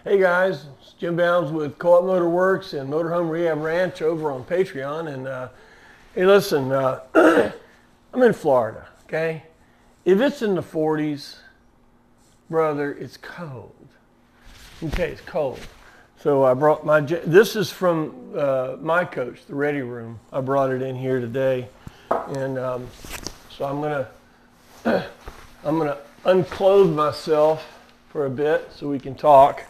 Hey guys, it's Jim Bounds with Co-op Motor Works and Motorhome Rehab Ranch over on Patreon. And hey, listen, I'm in Florida. Okay, if it's in the 40s, brother, it's cold. Okay, it's cold. So I brought my. This is from my coach, the Ready Room. I brought it in here today, and so I'm gonna unclothe myself for a bit so we can talk.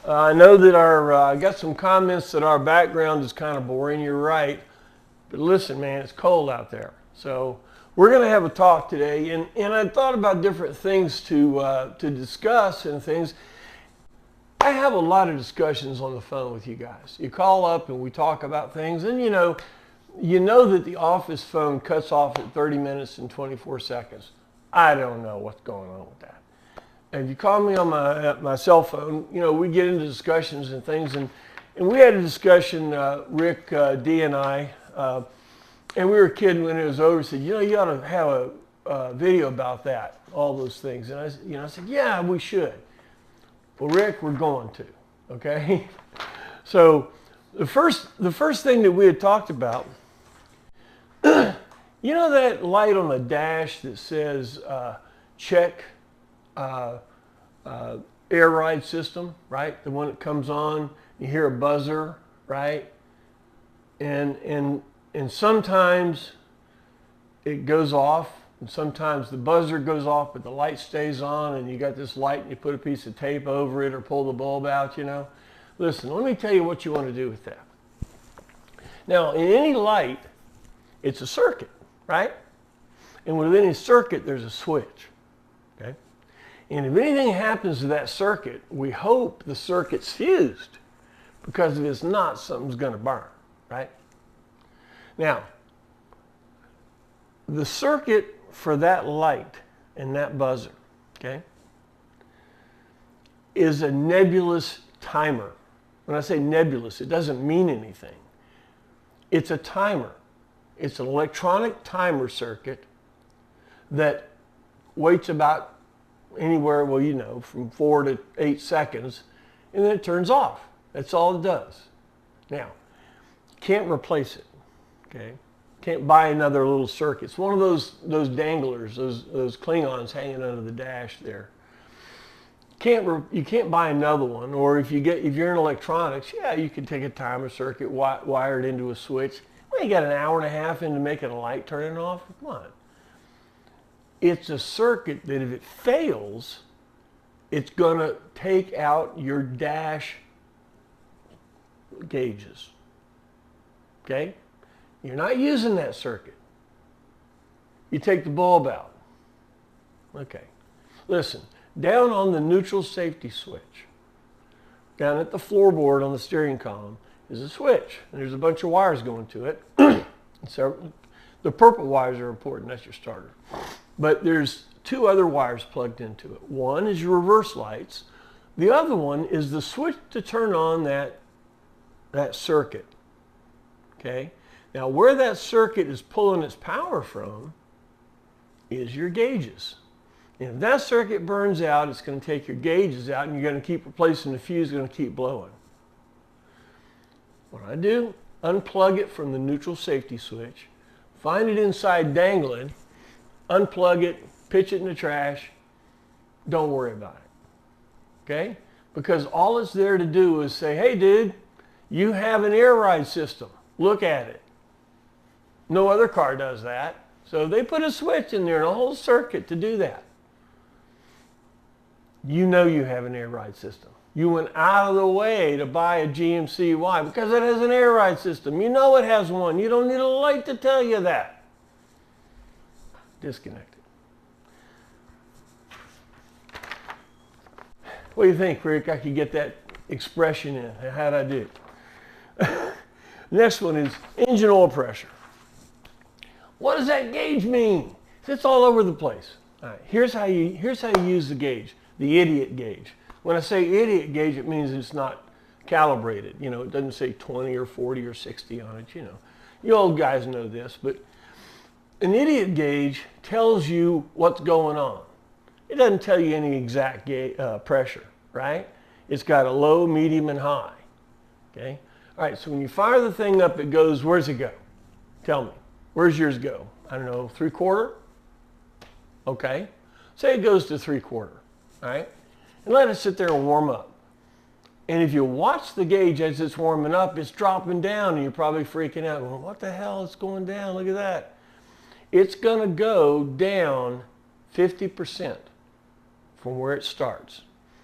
I know that I got some comments that our background is kind of boring. You're right. But listen, man, it's cold out there. So we're going to have a talk today. And I thought about different things to discuss and things. I have a lot of discussions on the phone with you guys. You call up and we talk about things. And you know that the office phone cuts off at 30 minutes and 24 seconds. I don't know what's going on with that. And if you call me on my cell phone, we get into discussions and things. And we had a discussion, Rick, D, and I, and we were kidding when it was over. Said, you ought to have a video about that, all those things. And I said, yeah, we should. Well, Rick, we're going to, okay? So the first thing that we had talked about, that light on the dash that says check air ride system, right? The one that comes on, you hear a buzzer, right? And sometimes it goes off, and sometimes the buzzer goes off, but the light stays on, and you got this light, and you put a piece of tape over it or pull the bulb out, Listen, let me tell you what you want to do with that. Now, in any light, it's a circuit, right? And within a circuit, there's a switch, okay? And if anything happens to that circuit, we hope the circuit's fused, because if it's not, something's going to burn, right? Now, the circuit for that light and that buzzer, okay, is a nebulous timer. When I say nebulous, it doesn't mean anything. It's a timer. It's an electronic timer circuit that waits about anywhere, from 4 to 8 seconds, and then it turns off. That's all it does. Now, can't replace it, okay? Can't buy another little circuit. It's one of those danglers, those Klingons hanging under the dash there. You can't buy another one, or if you're in electronics, yeah, you can take a timer circuit, wire it into a switch. Well, you got an hour and a half into making a light turning off. Come on. It's a circuit that if it fails, it's going to take out your dash gauges. Okay? You're not using that circuit. You take the bulb out. Okay. Listen, down on the neutral safety switch, down at the floorboard on the steering column, is a switch. And there's a bunch of wires going to it. So the purple wires are important. That's your starter. But there's 2 other wires plugged into it. One is your reverse lights. The other one is the switch to turn on that circuit. Okay? Now, where that circuit is pulling its power from is your gauges. And if that circuit burns out, it's going to take your gauges out, and you're going to keep replacing the fuse, it's going to keep blowing. What I do, unplug it from the neutral safety switch, find it inside dangling, unplug it, pitch it in the trash, don't worry about it, okay? Because all it's there to do is say, hey dude, you have an air ride system, look at it. No other car does that. So they put a switch in there and a whole circuit to do that. You know you have an air ride system. You went out of the way to buy a GMC. Why? Because it has an air ride system. You know it has one. You don't need a light to tell you that. Disconnected. What do you think, Rick? I could get that expression in. How'd I do? Next one is engine oil pressure. What does that gauge mean? It's all over the place. All right, here's how you use the gauge, the idiot gauge. When I say idiot gauge, it means it's not calibrated. It doesn't say 20 or 40 or 60 on it. You old guys know this, but an idiot gauge tells you what's going on. It doesn't tell you any exact pressure, right? It's got a low, medium, and high. Okay? All right, so when you fire the thing up, it goes, where's it go? Tell me. Where's yours go? I don't know, 3/4? Okay. Say it goes to 3/4. All right? And let it sit there and warm up. And if you watch the gauge as it's warming up, it's dropping down, and you're probably freaking out, going, what the hell is going down? Look at that. It's going to go down 50% from where it starts.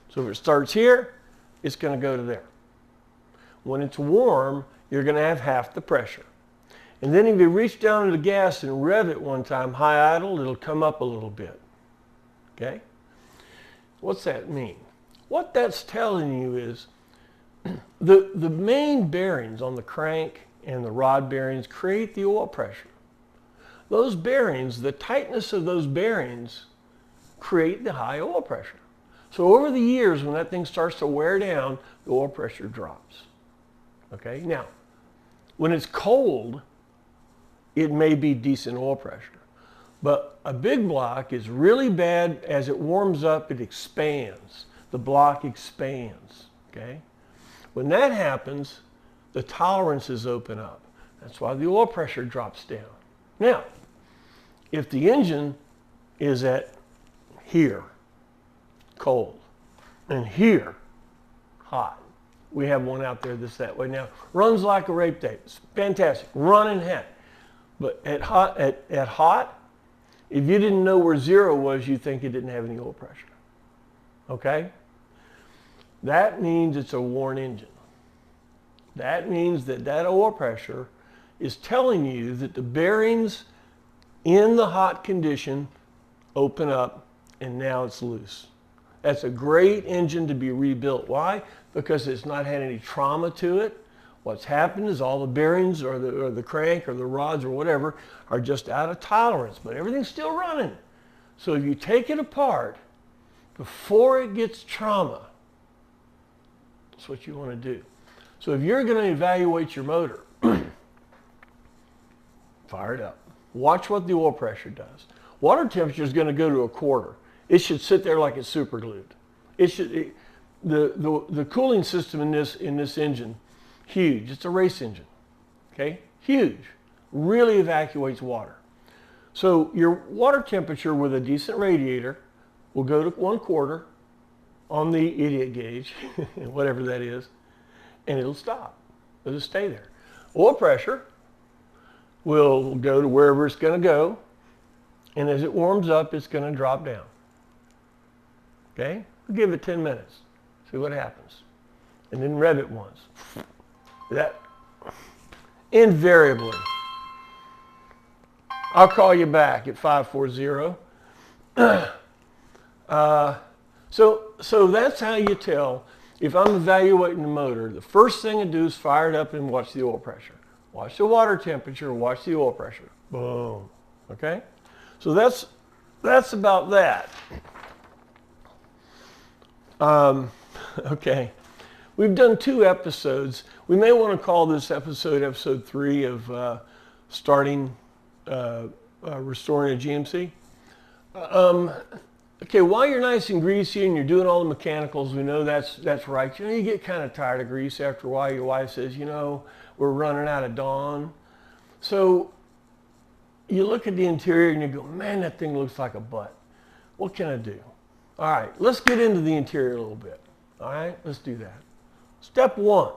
So if it starts here, it's going to go to there. When it's warm, you're going to have half the pressure. And then if you reach down to the gas and rev it one time, high idle, it'll come up a little bit. Okay? What's that mean? What that's telling you is the main bearings on the crank and the rod bearings create the oil pressure. Those bearings, the tightness of those bearings create the high oil pressure. So over the years, when that thing starts to wear down, the oil pressure drops. Okay? Now, when it's cold, it may be decent oil pressure. But a big block is really bad. As it warms up, it expands. The block expands. Okay? When that happens, the tolerances open up. That's why the oil pressure drops down. Now, if the engine is at here, cold, and here, hot. We have one out there that's that way now. Runs like a rape tape. It's fantastic. Running heck. But at hot, if you didn't know where zero was, you'd think it didn't have any oil pressure. Okay? That means it's a worn engine. That means that that oil pressure is telling you that the bearings in the hot condition open up and now it's loose. That's a great engine to be rebuilt. Why? Because it's not had any trauma to it. What's happened is all the bearings or the crank or the rods or whatever are just out of tolerance, but everything's still running. So if you take it apart before it gets trauma, that's what you want to do. So if you're going to evaluate your motor, fire it up. Watch what the oil pressure does. Water temperature is going to go to 1/4. It should sit there like it's super glued. The cooling system in this engine, huge. It's a race engine. Okay? Huge. Really evacuates water. So your water temperature with a decent radiator will go to 1/4 on the idiot gauge, whatever that is, and it'll stop. It'll stay there. Oil pressure will go to wherever it's going to go, and as it warms up, it's going to drop down. Okay? We'll give it 10 minutes. See what happens. And then rev it once. That invariably. I'll call you back at 540. So that's how you tell. If I'm evaluating the motor, the first thing I do is fire it up and watch the oil pressure. Watch the water temperature, watch the oil pressure. Boom. Okay? So that's about that. Okay. We've done 2 episodes. We may want to call this episode 3 of restoring a GMC. Okay, while you're nice and greasy and you're doing all the mechanicals, we know that's right. You know, you get kind of tired of grease after a while. Your wife says, you know, we're running out of Dawn. So you look at the interior and you go, man, that thing looks like a butt. What can I do? All right, let's get into the interior a little bit. All right, let's do that. Step 1,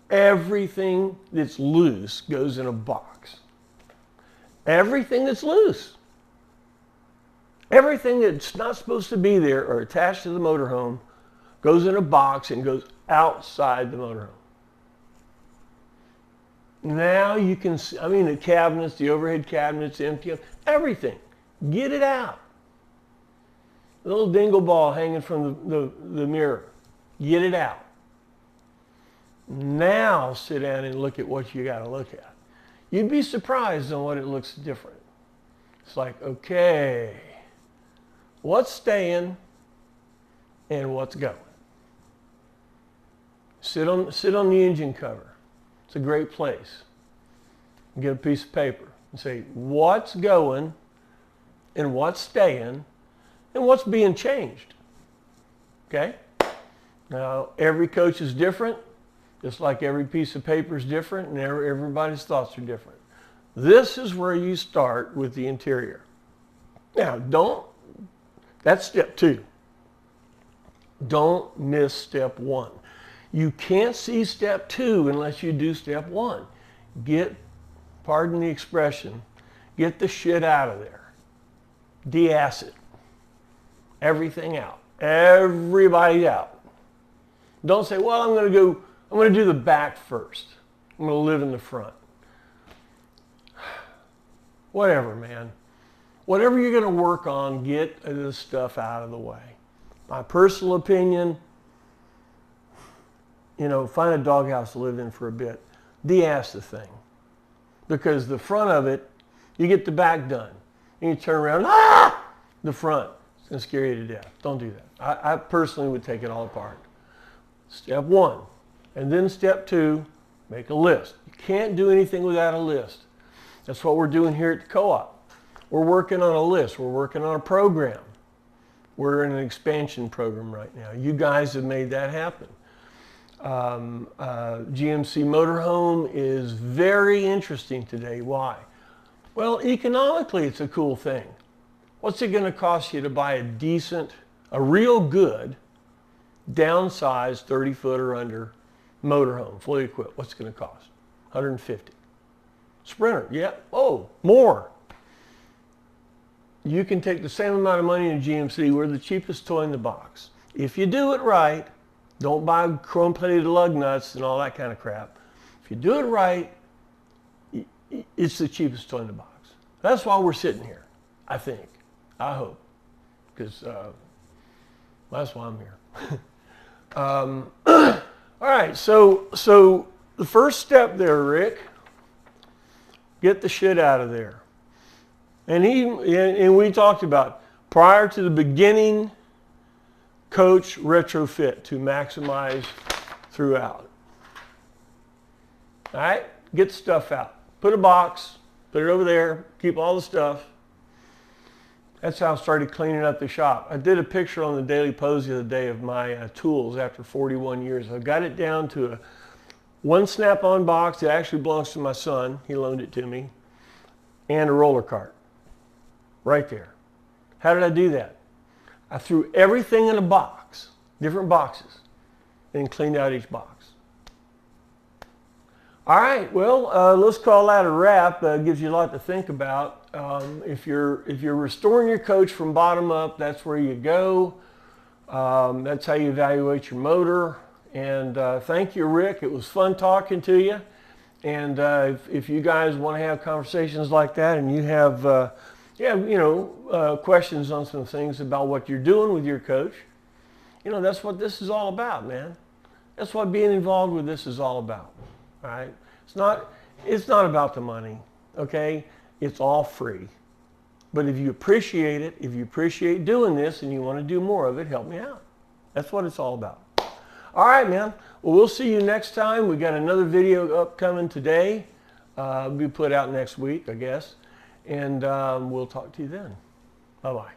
everything that's loose goes in a box. Everything that's loose. Everything that's not supposed to be there or attached to the motorhome goes in a box and goes outside the motorhome. Now you can see, I mean, the cabinets, the overhead cabinets, empty, everything. Get it out. The little dingle ball hanging from the mirror. Get it out. Now sit down and look at what you got to look at. You'd be surprised on what it looks different. It's like, okay, what's staying and what's going? Sit on the engine cover. It's a great place. Get a piece of paper and say what's going and what's staying and what's being changed. Okay? Now, every coach is different, just like every piece of paper is different, and everybody's thoughts are different. This is where you start with the interior. Now, that's step 2. Don't miss step 1. You can't see step 2 unless you do step 1. Pardon the expression, get the shit out of there. De-ass it. Everything out. Everybody out. Don't say, well, I'm going to do the back first. I'm going to live in the front. Whatever, man. Whatever you're going to work on, get this stuff out of the way. My personal opinion, find a doghouse to live in for a bit. De-ass the thing. Because the front of it, you get the back done. And you turn around, the front. It's going to scare you to death. Don't do that. I personally would take it all apart. Step 1. And then step 2, make a list. You can't do anything without a list. That's what we're doing here at the co-op. We're working on a list. We're working on a program. We're in an expansion program right now. You guys have made that happen. GMC Motorhome is very interesting today. Why? Well, economically, it's a cool thing. What's it going to cost you to buy a real good, downsized 30-foot or under motorhome, fully equipped? What's it going to cost? $150. Sprinter, yeah. Oh, more. You can take the same amount of money in GMC. We're the cheapest toy in the box. If you do it right, don't buy chrome-plated lug nuts and all that kind of crap. If you do it right, it's the cheapest toy in the box. That's why we're sitting here, I think. I hope. Because that's why I'm here. All right, so the first step there, Rick, get the shit out of there. And we talked about prior to the beginning, coach retrofit to maximize throughout. All right, get stuff out. Put a box, put it over there, keep all the stuff. That's how I started cleaning up the shop. I did a picture on the Daily Pose the other day of my tools after 41 years. I got it down to one snap-on box. It actually belongs to my son. He loaned it to me. And a roller cart. Right there. How did I do that? I threw everything in a box, different boxes, and cleaned out each box. All right, well, let's call that a wrap. Gives you a lot to think about. If you're restoring your coach from bottom up, that's where you go. That's how you evaluate your motor. And thank you, Rick. It was fun talking to you. And if you guys want to have conversations like that, and you have questions on some things about what you're doing with your coach, that's what this is all about, man. That's what being involved with this is all about. All right, it's not about the money, okay? It's all free. But if you appreciate it, if you appreciate doing this and you want to do more of it, help me out. That's what it's all about. All right, man. Well, we'll see you next time. We got another video upcoming today. Be put out next week, I guess. And we'll talk to you then. Bye-bye.